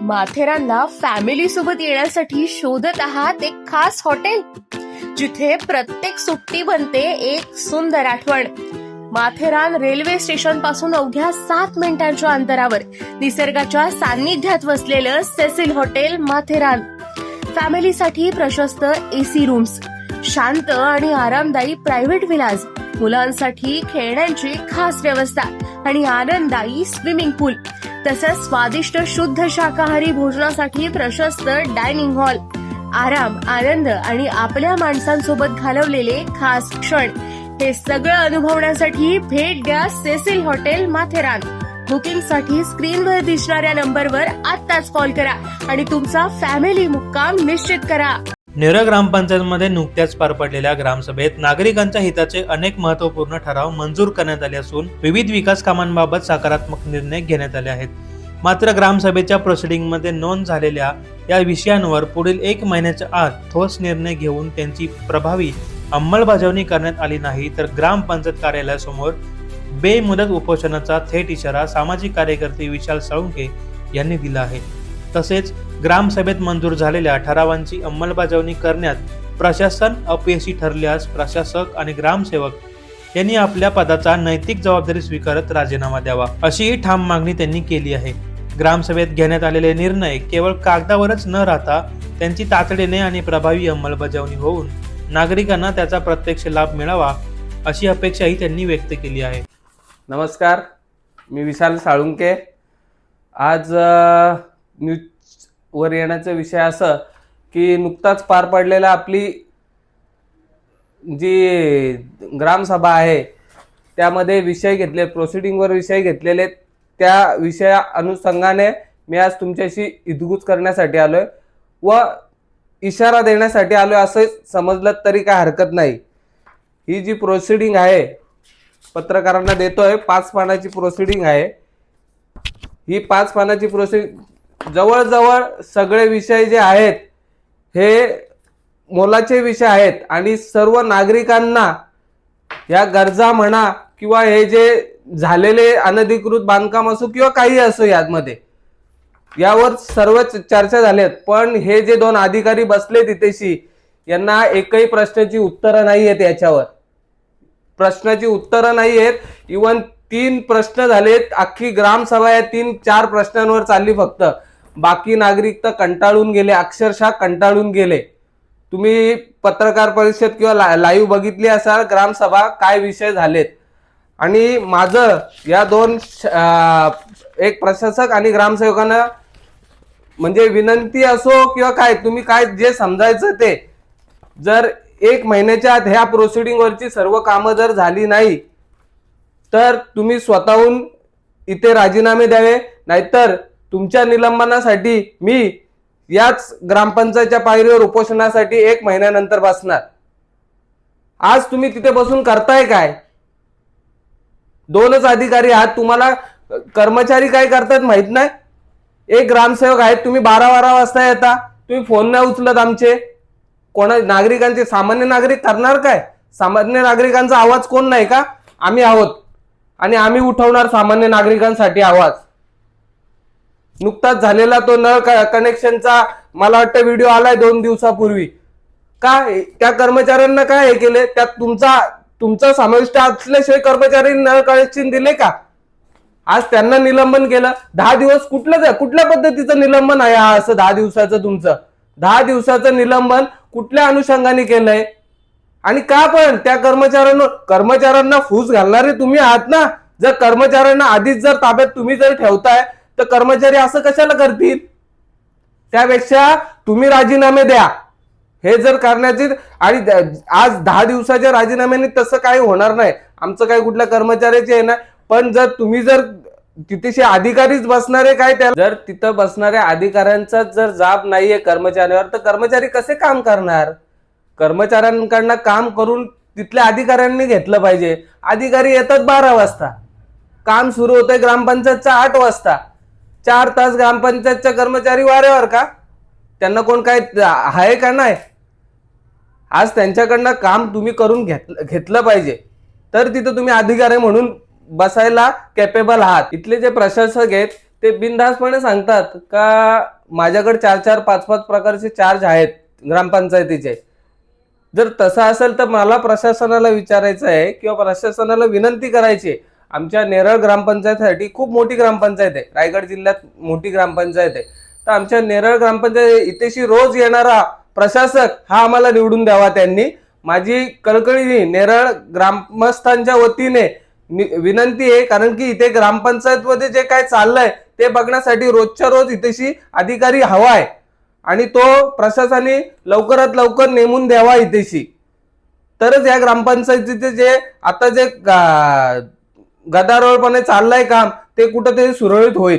माथेरानला फॅमिली सोबत येण्यासाठी शोधत आहात एक खास हॉटेल, जिथे प्रत्येक सुट्टी बनते एक सुंदर आठवण. माथेरान रेल्वे स्टेशन पासून अवघ्या 7 मिनिटांच्या अंतरावर निसर्गाच्या सान्निध्यात वसलेलं सेसिल हॉटेल माथेरान. फॅमिलीसाठी प्रशस्त एसी रूम्स, शांत आणि आरामदायी प्रायव्हेट विलाज, मुलांसाठी खेळण्यांची खास व्यवस्था आणि आनंददायी स्विमिंग पूल, तसंच स्वादिष्ट शुद्ध शाकाहारी भोजनासाठी प्रशस्त डायनिंग हॉल. आराम, आनंद आणि आपल्या माणसांसोबत घालवलेले खास क्षण हे सगळं अनुभवण्यासाठी भेट द्या सेसिल हॉटेल माथेरान. बुकिंगसाठी स्क्रीनवर दिसणाऱ्या नंबरवर आत्ताच कॉल करा आणि तुमचा फॅमिली मुक्काम निश्चित करा. नेरळ ग्रामपंचायतमध्ये नुकत्याच पार पडलेल्या ग्रामसभेत नागरिकांच्या हिताचे अनेक महत्त्वपूर्ण ठराव मंजूर करण्यात आले असून विविध विकास कामांबाबत सकारात्मक निर्णय घेण्यात आले आहेत. मात्र ग्रामसभेच्या प्रोसिडिंगमध्ये नोंद झालेल्या या विषयांवर पुढील 1 महिन्याच्या आत ठोस निर्णय घेऊन त्यांची प्रभावी अंमलबजावणी करण्यात आली नाही तर ग्रामपंचायत कार्यालयासमोर बेमुदत उपोषणाचा थेट इशारा सामाजिक कार्यकर्ते विशाल साळुंके यांनी दिला आहे. तसेच ग्रामसभेत मंजूर झालेल्या ठरावांची अंमलबजावणी करण्यात प्रशासन अपयशी ठरल्यास प्रशासक आणि ग्रामसेवक यांनी आपल्या पदाचा नैतिक जबाबदारी स्वीकारत राजीनामा द्यावा, अशीही ठाम मागणी त्यांनी केली आहे. ग्रामसभेत घेण्यात आलेले निर्णय केवळ कागदावरच न राहता त्यांची तातडीने आणि प्रभावी अंमलबजावणी होऊन नागरिकांना त्याचा प्रत्यक्ष लाभ मिळावा, अशी अपेक्षाही त्यांनी व्यक्त केली आहे. नमस्कार, मी विशाल साळुंके. आज न्यूजवर येण्याचा विषय असं की नुकताच पार पडलेला आपली जी ग्रामसभा आहे त्यामध्ये विषय घेतले, प्रोसिडिंगवर विषय घेतलेले, त्या विषया अनुषंगाने मी आज तुमच्याशी हितगुज करण्यासाठी आलोय व इशारा देण्यासाठी आलोय असं समजलं तरी काय हरकत नाही. ही जी प्रोसिडिंग आहे पत्रकारांना देतोय, 5 पानाची प्रोसिडिंग आहे. ही 5 पानाची प्रोसिडिंग जवळजवळ सगळे विषय जे आहेत हे मोलाचे विषय आहेत आणि सर्व नागरिकांना या गरजा म्हणा किंवा हे जे झालेले अनधिकृत बांधकाम असो किंवा काही असो यामध्ये यावर सर्व चर्चा झाल्यात. पण हे जे 2 अधिकारी बसले तिथेशी यांना एकही प्रश्नाची उत्तरं नाही आहेत. याच्यावर प्रश्नाची उत्तरं नाही आहेत. इवन 3 प्रश्न झालेत. अख्खी ग्रामसभा या 3-4 प्रश्नांवर चालली फक्त. बाकी नागरिक तर कंटाळून गेले, अक्षरशः कंटाळून गेले. तुम्ही पत्रकार परिषद किंवा लाईव्ह बघितली असाल ग्रामसभा काय विषय झालेत. आणि माझं या 2 एक प्रशासक आणि ग्रामसेवकांना म्हणजे विनंती असो किंवा काय तुम्ही काय जे समजायचं ते, जर 1 महिन्याच्या आत ह्या प्रोसिडिंगवरची सर्व कामं जर झाली नाही तर तुम्ही स्वतःहून इथे राजीनामे द्यावे, नाहीतर तुमच्या निलंबनासाठी मी याच ग्रामपंचायतच्या पायरीवर उपोषणासाठी 1 महिन्यानंतर बसणार. आज तुम्ही तिथे बसून करताय काय? 2च अधिकारी आहात, तुम्हाला कर्मचारी काय करतात माहित नाही. एक ग्रामसेवक आहेत, तुम्ही 12-12 वाजता येता, तुम्ही फोन नाही उचलत आमचे. कोणा नागरिकांचे, सामान्य नागरिक करणार काय? सामान्य नागरिकांचा आवाज कोण नाही का? आम्ही आहोत आणि आम्ही उठवणार सामान्य नागरिकांसाठी आवाज. नुकताच झालेला तो नळ कनेक्शनचा मला वाटतं व्हिडिओ आलाय 2 दिवसापूर्वी. काय त्या कर्मचाऱ्यांना काय हे केले? त्यात तुमचा समाविष्ट असल्याशिवाय कर्मचाऱ्यांनी नळ कनेक्शन दिले का? आज त्यांना निलंबन केलं. 10 दिवस कुठल्या पद्धतीचं निलंबन आहे असं 10 दिवसाचं तुमचं? 10 दिवसाचं निलंबन कुठल्या अनुषंगाने केलंय? आणि का पण त्या कर्मचाऱ्यांना फूस घालणारे तुम्ही आहात ना. जर कर्मचाऱ्यांना आधीच जर ताब्यात तुम्ही जर ठेवताय तर कर्मचारी असं कशाला करतील? त्यापेक्षा तुम्ही राजीनामे द्या. हे जर करण्याची, आणि आज 10 दिवसाच्या राजीनाम्याने तसं काही होणार नाही. आमचं काही कुठल्या कर्मचाऱ्याचे आहे ना. पण जर तुम्ही जर तिथे अधिकारीच बसणारे काय, त्या जर तिथं बसणाऱ्या अधिकाऱ्यांचा जर जाब नाहीये कर्मचाऱ्यावर तर कर्मचारी कसे काम करणार? कर्मचाऱ्यांकडनं काम करून तिथल्या अधिकाऱ्यांनी घेतलं पाहिजे. अधिकारी येतात 12 वाजता, काम सुरू होतंय ग्रामपंचायतचा 8 वाजता. 4 तास ग्रामपंचायतच्या कर्मचारी वाऱ्यावर का? त्यांना कोण काय आहे का नाही? आज त्यांच्याकडनं काम तुम्ही करून घेतलं पाहिजे, तर तिथं तुम्ही अधिकारी म्हणून बसायला कॅपेबल आहात. इथले जे प्रशासक आहेत ते बिनधास्तपणे सांगतात का माझ्याकडे 4-4, 5-5 प्रकारचे चार्ज आहेत ग्रामपंचायतीचे. जर तसं असेल तर मला प्रशासनाला विचारायचं आहे किंवा प्रशासनाला विनंती करायची आहे. आमच्या नेरळ ग्रामपंचायतीसाठी खूप मोठी ग्रामपंचायत आहे, रायगड जिल्ह्यात मोठी ग्रामपंचायत आहे. तर आमच्या नेरळ ग्रामपंचायत इथेशी रोज येणारा प्रशासक हा आम्हाला निवडून द्यावा. त्यांनी माझी कळकळी नेरळ ग्रामस्थांच्या वतीने विनंती आहे, कारण की इथे ग्रामपंचायत मध्ये जे काय चाललंय ते बघण्यासाठी रोजच्या रोज इथेशी अधिकारी हवा आहे आणि तो प्रशासनाने लवकरात लवकर नेमून द्यावा इथेशी. तरच या ग्रामपंचायतीचे जे आता जे गदारोळपणे चाललंय काम ते कुठंतरी सुरळीत होईल.